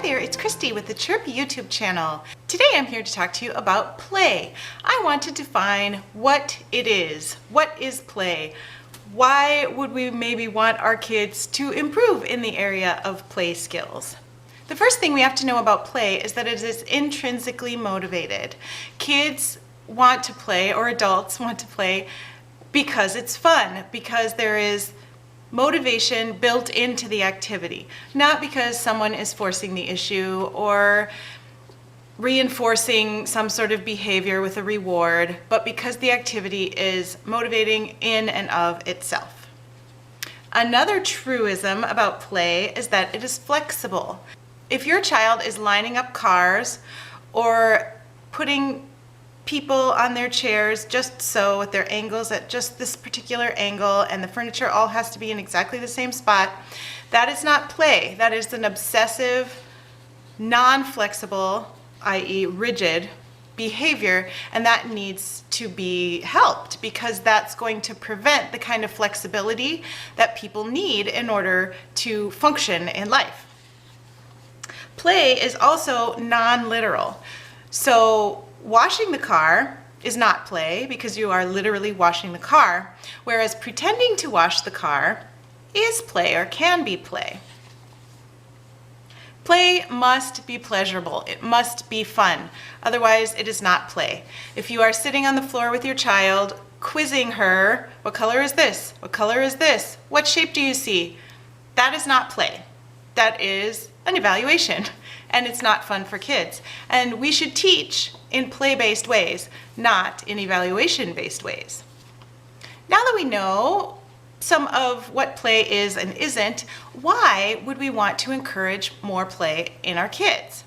there, it's Christy with the Chirpy YouTube channel. Today I'm here to talk to you about play. I want to define what it is. What is play? Why would we maybe want our kids to improve in the area of play skills? The first thing we have to know about play is that it is intrinsically motivated. Kids want to play, or adults want to play, because it's fun, because there is motivation built into the activity, not because someone is forcing the issue or reinforcing some sort of behavior with a reward, but because the activity is motivating in and of itself. Another truism about play is that it is flexible. If your child is lining up cars or putting people on their chairs just so, with their angles at just this particular angle, and the furniture all has to be in exactly the same spot, that is not play. That is an obsessive, non-flexible, i.e. rigid behavior, and that needs to be helped because that's going to prevent the kind of flexibility that people need in order to function in life. Play is also non-literal. So washing the car is not play because you are literally washing the car, whereas pretending to wash the car is play or can be play. Play must be pleasurable. It must be fun. Otherwise, it is not play. If you are sitting on the floor with your child, quizzing her, what color is this? What color is this? What shape do you see? That is not play. That is an evaluation, and it's not fun for kids. And we should teach in play-based ways, not in evaluation-based ways. Now that we know some of what play is and isn't, why would we want to encourage more play in our kids?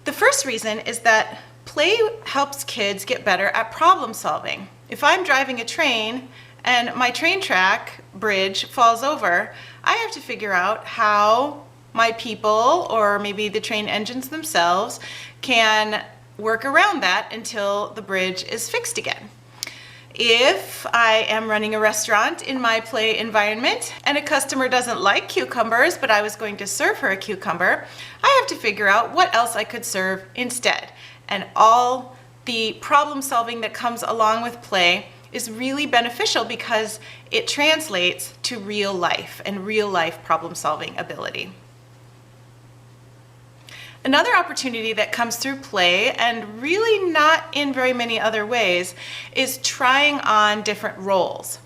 The first reason is that play helps kids get better at problem solving. If I'm driving a train and my train track bridge falls over, I have to figure out how my people, or maybe the train engines themselves, can work around that until the bridge is fixed again. If I am running a restaurant in my play environment and a customer doesn't like cucumbers, but I was going to serve her a cucumber, I have to figure out what else I could serve instead. And all the problem solving that comes along with play is really beneficial because it translates to real life and real life problem solving ability. Another opportunity that comes through play, and really not in very many other ways, is trying on different roles.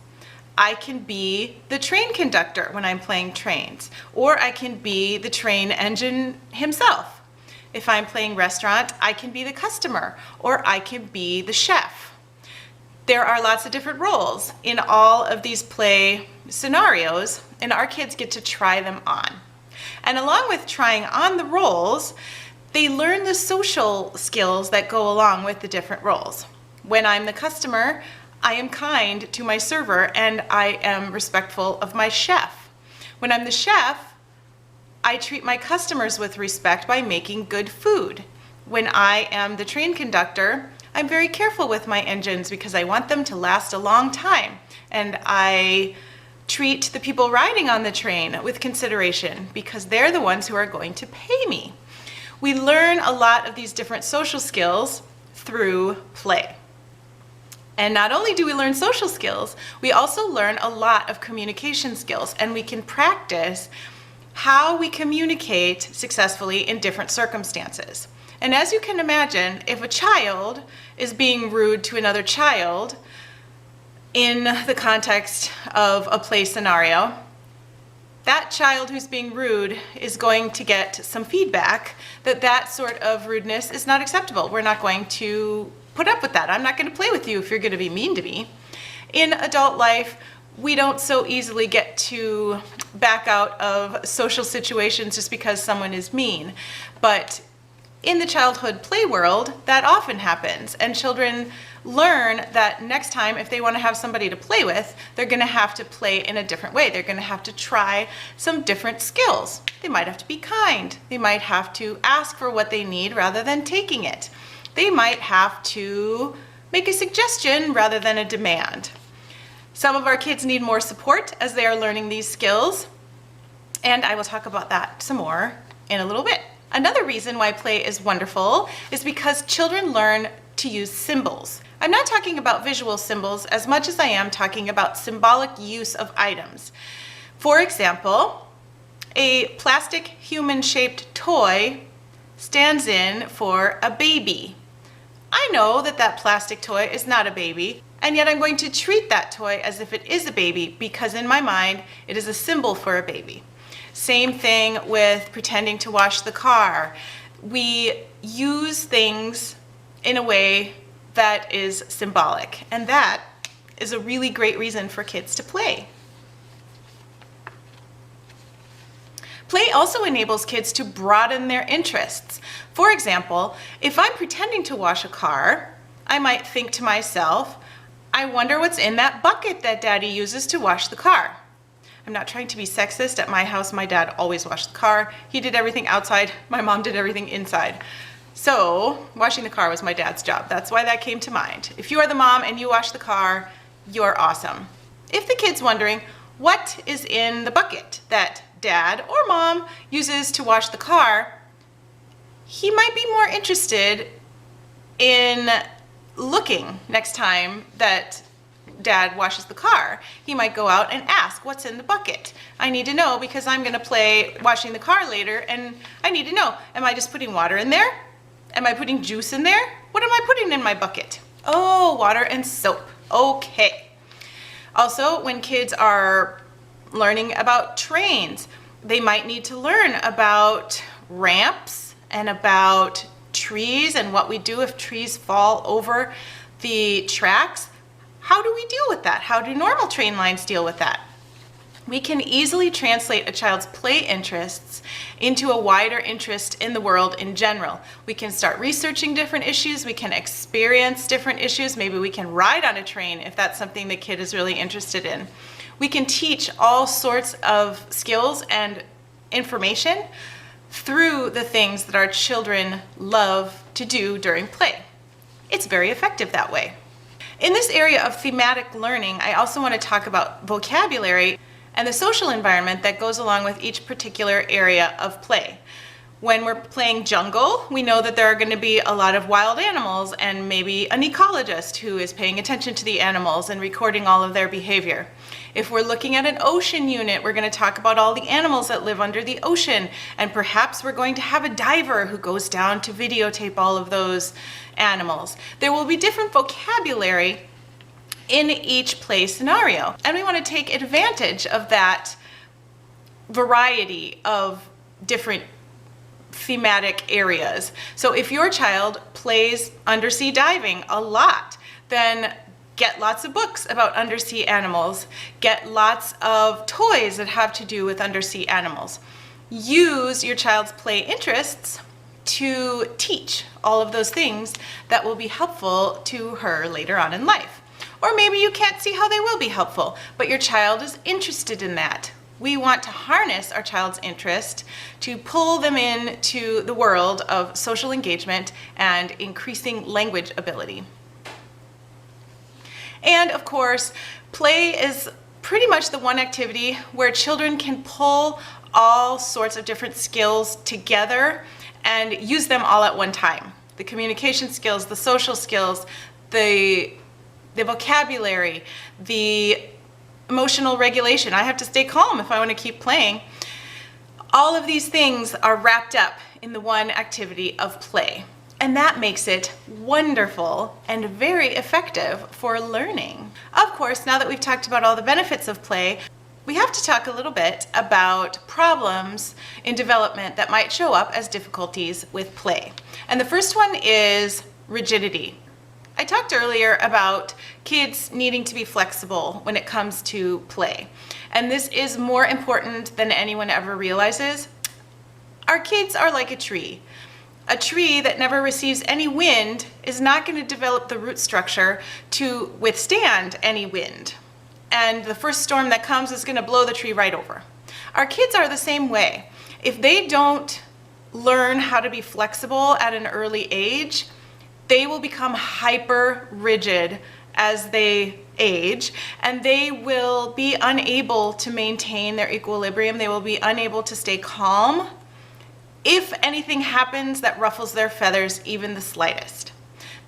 I can be the train conductor when I'm playing trains, or I can be the train engine himself. If I'm playing restaurant, I can be the customer, or I can be the chef. There are lots of different roles in all of these play scenarios, and our kids get to try them on. And along with trying on the roles, they learn the social skills that go along with the different roles. When I'm the customer, I am kind to my server and I am respectful of my chef. When I'm the chef, I treat my customers with respect by making good food. When I am the train conductor, I'm very careful with my engines because I want them to last a long time. And I treat the people riding on the train with consideration because they're the ones who are going to pay me. We learn a lot of these different social skills through play. And not only do we learn social skills, we also learn a lot of communication skills, and we can practice how we communicate successfully in different circumstances. And as you can imagine, if a child is being rude to another child, in the context of a play scenario, that child who's being rude is going to get some feedback that that sort of rudeness is not acceptable. We're not going to put up with that. I'm not going to play with you if you're going to be mean to me. In adult life, we don't so easily get to back out of social situations just because someone is mean. But in the childhood play world, that often happens, and children learn that next time if they want to have somebody to play with, they're going to have to play in a different way. They're going to have to try some different skills. They might have to be kind. They might have to ask for what they need rather than taking it. They might have to make a suggestion rather than a demand. Some of our kids need more support as they are learning these skills, and I will talk about that some more in a little bit. Another reason why play is wonderful is because children learn to use symbols. I'm not talking about visual symbols as much as I am talking about symbolic use of items. For example, a plastic human-shaped toy stands in for a baby. I know that that plastic toy is not a baby, and yet I'm going to treat that toy as if it is a baby because in my mind it is a symbol for a baby. Same thing with pretending to wash the car. We use things in a way that is symbolic, and that is a really great reason for kids to play. Play also enables kids to broaden their interests. For example, if I'm pretending to wash a car, I might think to myself, I wonder what's in that bucket that Daddy uses to wash the car. I'm not trying to be sexist. At my house, my dad always washed the car. He did everything outside. My mom did everything inside. So washing the car was my dad's job. That's why that came to mind. If you are the mom and you wash the car, you're awesome. If the kid's wondering, what is in the bucket that Dad or Mom uses to wash the car, he might be more interested in looking next time that Dad washes the car. He might go out and ask, what's in the bucket? I need to know because I'm going to play washing the car later, and I need to know, am I just putting water in there? Am I putting juice in there? What am I putting in my bucket? Oh, water and soap. Okay. Also, when kids are learning about trains, they might need to learn about ramps and about trees and what we do if trees fall over the tracks. How do we deal with that? How do normal train lines deal with that? We can easily translate a child's play interests into a wider interest in the world in general. We can start researching different issues, we can experience different issues, maybe we can ride on a train if that's something the kid is really interested in. We can teach all sorts of skills and information through the things that our children love to do during play. It's very effective that way. In this area of thematic learning, I also want to talk about vocabulary and the social environment that goes along with each particular area of play. When we're playing jungle, we know that there are going to be a lot of wild animals and maybe an ecologist who is paying attention to the animals and recording all of their behavior. If we're looking at an ocean unit, we're going to talk about all the animals that live under the ocean, and perhaps we're going to have a diver who goes down to videotape all of those animals. There will be different vocabulary in each play scenario, and we want to take advantage of that variety of different thematic areas. So if your child plays undersea diving a lot, then get lots of books about undersea animals, get lots of toys that have to do with undersea animals. Use your child's play interests to teach all of those things that will be helpful to her later on in life. Or maybe you can't see how they will be helpful, but your child is interested in that. We want to harness our child's interest to pull them into the world of social engagement and increasing language ability. And of course, play is pretty much the one activity where children can pull all sorts of different skills together and use them all at one time. The communication skills, the social skills, the vocabulary, the emotional regulation. I have to stay calm if I want to keep playing. All of these things are wrapped up in the one activity of play. And that makes it wonderful and very effective for learning. Of course, now that we've talked about all the benefits of play, we have to talk a little bit about problems in development that might show up as difficulties with play. And the first one is rigidity. I talked earlier about kids needing to be flexible when it comes to play. And this is more important than anyone ever realizes. Our kids are like a tree. A tree that never receives any wind is not going to develop the root structure to withstand any wind. And the first storm that comes is going to blow the tree right over. Our kids are the same way. If they don't learn how to be flexible at an early age, they will become hyper rigid as they age, and they will be unable to maintain their equilibrium. They will be unable to stay calm if anything happens that ruffles their feathers even the slightest.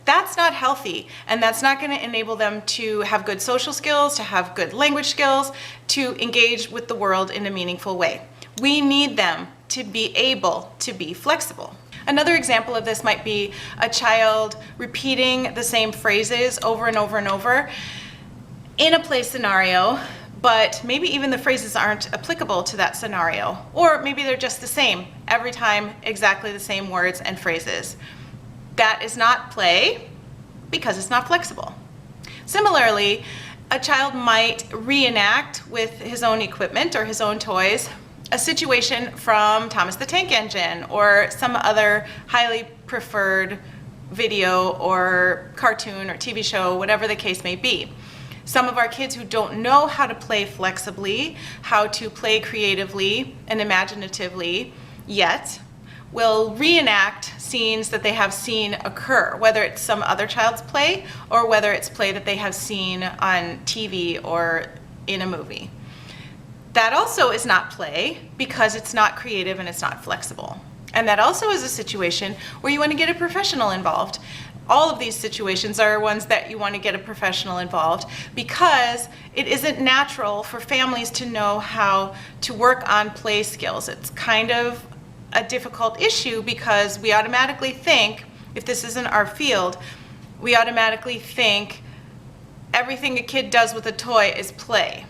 That's not healthy, and that's not going to enable them to have good social skills, to have good language skills, to engage with the world in a meaningful way. We need them to be able to be flexible. Another example of this might be a child repeating the same phrases over and over and over in a play scenario, but maybe even the phrases aren't applicable to that scenario, or maybe they're just the same every time, exactly the same words and phrases. That is not play because it's not flexible. Similarly, a child might reenact with his own equipment or his own toys a situation from Thomas the Tank Engine or some other highly preferred video or cartoon or TV show, whatever the case may be. Some of our kids who don't know how to play flexibly, how to play creatively and imaginatively yet, will reenact scenes that they have seen occur, whether it's some other child's play or whether it's play that they have seen on TV or in a movie. That also is not play because it's not creative and it's not flexible. And that also is a situation where you want to get a professional involved. All of these situations are ones that you want to get a professional involved because it isn't natural for families to know how to work on play skills. It's kind of a difficult issue because we automatically think, if this isn't our field, we automatically think everything a kid does with a toy is play.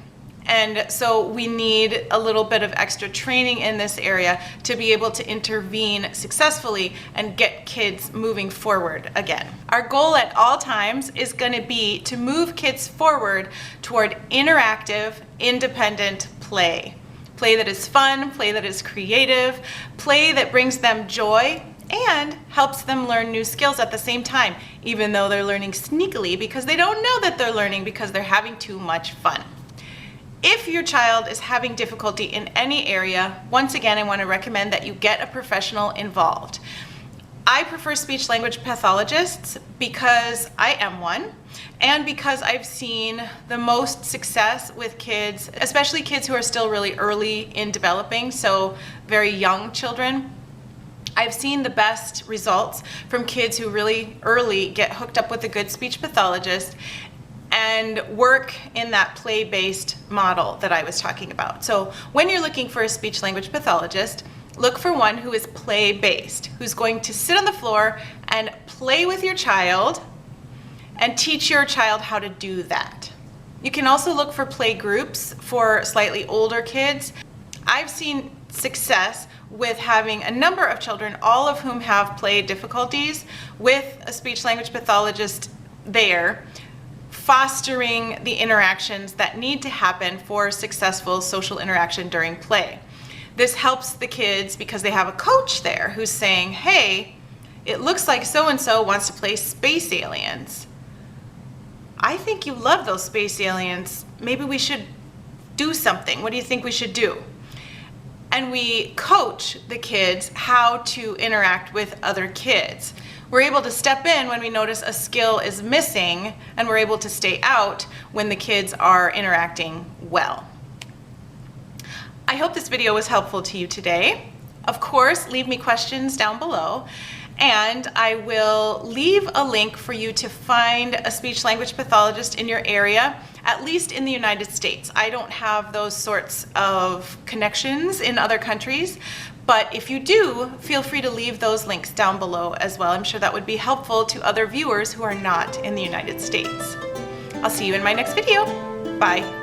And so we need a little bit of extra training in this area to be able to intervene successfully and get kids moving forward again. Our goal at all times is going to be to move kids forward toward interactive, independent play. Play that is fun, play that is creative, play that brings them joy and helps them learn new skills at the same time, even though they're learning sneakily because they don't know that they're learning because they're having too much fun. If your child is having difficulty in any area, once again, I want to recommend that you get a professional involved. I prefer speech-language pathologists because I am one, and because I've seen the most success with kids, especially kids who are still really early in developing, so very young children. I've seen the best results from kids who really early get hooked up with a good speech pathologist and work in that play-based model that I was talking about. So when you're looking for a speech-language pathologist, look for one who is play-based, who's going to sit on the floor and play with your child and teach your child how to do that. You can also look for play groups for slightly older kids. I've seen success with having a number of children, all of whom have play difficulties, with a speech-language pathologist there, fostering the interactions that need to happen for successful social interaction during play. This helps the kids because they have a coach there who's saying, hey, it looks like so-and-so wants to play space aliens. I think you love those space aliens. Maybe we should do something. What do you think we should do? And we coach the kids how to interact with other kids. We're able to step in when we notice a skill is missing, and we're able to stay out when the kids are interacting well. I hope this video was helpful to you today. Of course, leave me questions down below, and I will leave a link for you to find a speech-language pathologist in your area, at least in the United States. I don't have those sorts of connections in other countries, but if you do, feel free to leave those links down below as well. I'm sure that would be helpful to other viewers who are not in the United States. I'll see you in my next video. Bye.